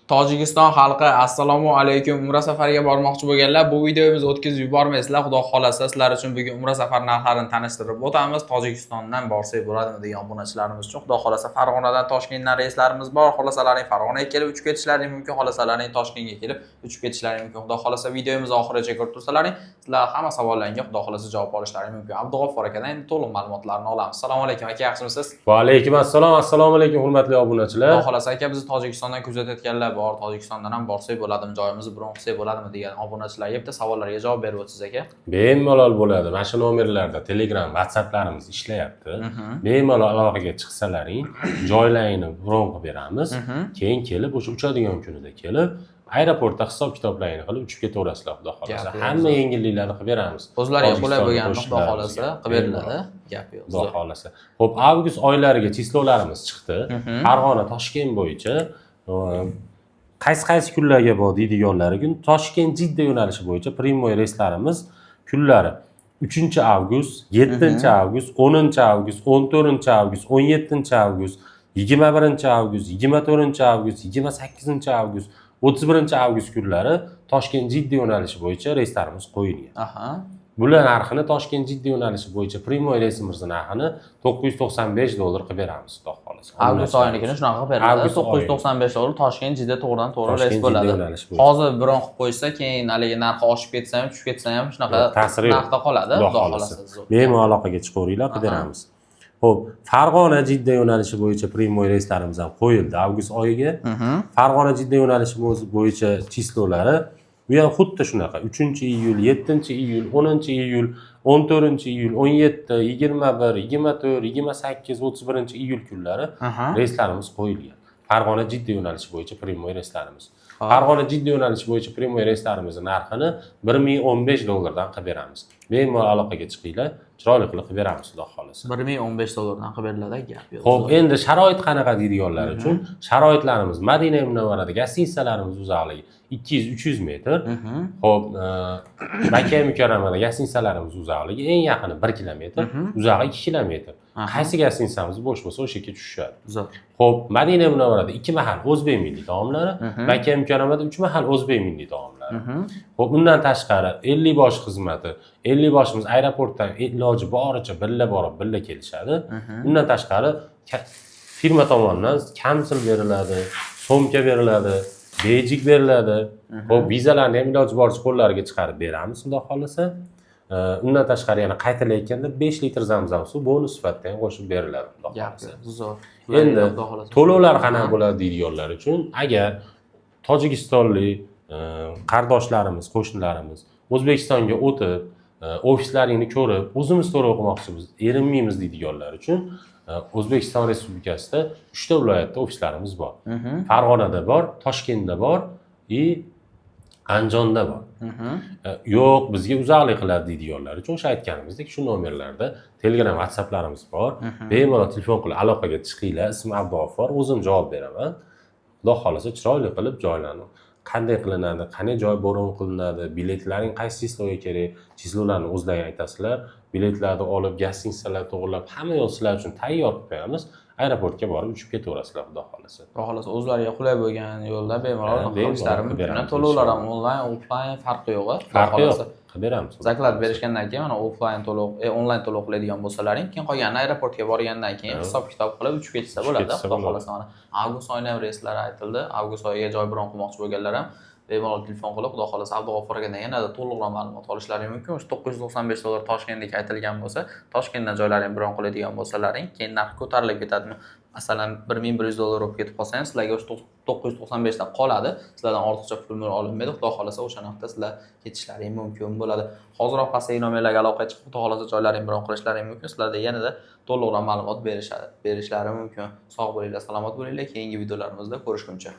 Tojikiston xalqi, assalomu alaykum. Umra safariga bormoqchi bo'lganlar, bu videomizni o'tkazib yubormaysizlar. Xudo xolasa sizlar uchun bugun umra safar narxlarini tanishtirib o'tamiz. Tojikistondan borsak bo'ladimi degan obunachilarimiz uchun. Xudo xolasa Farg'onadan Toshkentdan reyslarimiz bor. Xolasalaring Farg'onaga kelib uchib ketishlaring mumkin, xolasalaring Toshkentga kelib uchib ketishlaring mumkin. Xudo xolasa videomizni oxirigacha ko'rib tursalaring, sizlar hamma savollarga xudo xolasa javob olishlaring mumkin. Abdug'offor akadan endi to'liq ma'lumotlarni olamiz. Assalomu alaykum aka, yaxshimisiz? Va alaykum assalom. Assalomu alaykum hurmatli obunachilar. Xudo xolasa aka, bizni Tojikistondan kuzatayotganlar bor. Tojikistondan ham borsak bo'ladimi, joyimizni bron qilsak bo'ladimi degan obunachilarga bitta savollarga javob berib o'tsiz aka. Bemalol bo'ladi. Mana shu nomerlarda Telegram, WhatsApplarimiz ishlayapti. Bemalol aloqaga chiqsalaring, joylarini bron qilib beramiz. Keyin kelib o'sha uchadigan kunida kelib aeroportda hisob kitoblarini qilib uchib ketaverasizlar xudo xolasa. Hamma yengilliklarni qilib beramiz. O'zlariga qulay bo'lganini xudo xolasa qilib beriladi. Gap yo'q. Xudo xolasa. Xo'p, avgust oylariga cheslovlarimiz chiqdi. Farg'ona, Toshkent bo'yicha qaysi kunlarga bor deydiganlar uchun Toshkent Jidda yo'nalishi bo'yicha primoy reyslarimiz kunlari 3-avgust, 7-avgust, 10-avgust, 14-avgust, 17-avgust, 21-avgust, 24-avgust, 28-avgust, 31-avgust kunlari Toshkent Jidda yo'nalishi bo'yicha reyslarimiz qo'yilgan. Aha. Bular narxini Toshkent Jidda yo'nalishi bo'yicha primoy reysimiz narxini $995 qilib beramiz xudo xolasa. Avgust oyinikini shunaqa qilib beriladi. $995 Toshkent Jidda to'g'ridan to'g'ri reys bo'ladi. Hozir bron qilib qo'ysa, keyin haligi narxi oshib ketsa ham, tushib ketsa ham shunaqa narxda qoladi. Xudo xolasa. Bemalol aloqaga chiqaveringlar, qilib beramiz. Xo'p, Farg'ona Jidda yo'nalishi bo'yicha primoy reyslarimiz ham qo'yildi avgust oyiga. Farg'ona Jidda yo'nalishi bo'yicha chislolari bu ham xuddi shunaqa 3-iyul, 7-iyul, 10-iyul, 14-iyul, 17, 21, 24, 28, 31-iyul kunlari reyslarimiz qo'yilgan. Farg'ona Jidda yo'nalishi bo'yicha primoy reyslarimiz. Farg'ona Jidda yo'nalishi bo'yicha primoy reyslarimizni narxini $1015 dan qilib beramiz. Bemalol aloqaga chiqinglar, chiroyli qilib beramiz xudo xolasa. $1015 dan qilib beriladi, gap yo'q. Xo'p, endi sharoit qanaqa deydiganlar uchun sharoitlarimiz Madina Munavvarada gastinisalarimiz uzoqligi 200-300 metr. Xo'p, Makka Mukarramada gastinisalarimiz uzoqligi eng yaqini 1 kilometr, uzog'i 2 kilometr. Qaysi gastinisamiz bo'sh bo'lsa o'sha yerga tushishadi. Xo'p, Madina Munavvarada 2 mahal o'zbek milliy taomlari, Makka Mukarramada 3 mahal o'zbek milliy taomlari. Xo'p, undan tashqari 50 bosh xizmati, 50 boshimiz aeroportdan iloji boricha billa borib, billa kelishadi. Undan tashqari firma tomonidan kamsil beriladi, so'mka beriladi, bejik beriladi. Xo'p, vizalarni ham iloji boricha qo'llariga chiqarib beramiz, xudo xolasa. Undan tashqari yana qaytarilayotganda 5 litr zamzam suv bonus sifatida ham qo'shib beriladi, xudo xolasa. Endi to'lovlar qanaqa bo'ladi deydiganlar uchun, agar tojikistonlik qardoshlarimiz, qo'shnilarimiz O'zbekistonga o'tib, ofislaringni ko'rib, o'zimiz to'lov qilmoqchimiz, erinmaymiz deydiganlar uchun O'zbekiston Respublikasida 3 ta viloyatda ofislarimiz bor. Farg'onada bor, Toshkentda bor va Andijonda bor. Yo'q, bizga uzoqlik qiladi deydiganlar uchun o'sha aytganimizdek shu nomerlarda Telegram, WhatsApplarimiz bor. Bemalol telefon qilib aloqaga chiqinglar. Ismim Abdug'offor, o'zim javob beraman. Xudo xolasa chiroyli qilib joylarni qanday qilinadi, qanday joy bron qilinadi, biletlaring qaysi cheslovga kerak, cheslovlarni o'zlaring aytasizlar. Biletlarni olib, gastinisalar to'g'irlab, hamma yo'l sizlar uchun tayyor qilib qo'yamiz. Aeroportga borib uchib ketaverasizlar xudo xolasa. Xudo xolasa o'zlariga qulay bo'lgan yo'lda bemalol qilishlari mumkin. To'lovlar ham onlayn, offlayn farqi yo'q. Farqi yo'q. Qilib beramiz. Zaklad berishgandan keyin mana offlayn to'lov, onlayn to'lov qiladigan bo'lsalaring, keyin qolganini aeroportga borgandan keyin hisob kitob qilib uchib ketsa bo'ladi. Xudo xolasa mana avgust oyining reyslari aytildi. Avgust oyiga joy bron qilmoqchi bo'lganlar ham bemalol telefon qilib, xudo xolasa Abdug'offor akadan yanada to'liqroq ma'lumot olishlari mumkin. O'sha $995 Toshkentdagi aytilgan bo'lsa, Toshkentdan joylarini bron qiladigan bo'lsalaring, keyin narx ko'tarilib ketadi. Masalan, $1100 bo'lib ketib qolsa ham sizlarga o'sha 995 dan qoladi. Sizlardan ortiqcha pul olinmaydi. Xudo xolasa o'sha narxda sizlar ketishlaring mumkin bo'ladi. Hoziroq pastdagi nomerlarga aloqaga chiqib, xudo xolasa joylarini bron qilishlaring mumkin. Sizlarda yanada to'liqroq ma'lumot berishlari mumkin. Sog' bo'linglar, salomat bo'linglar. Keyingi videolarimizda ko'rishguncha.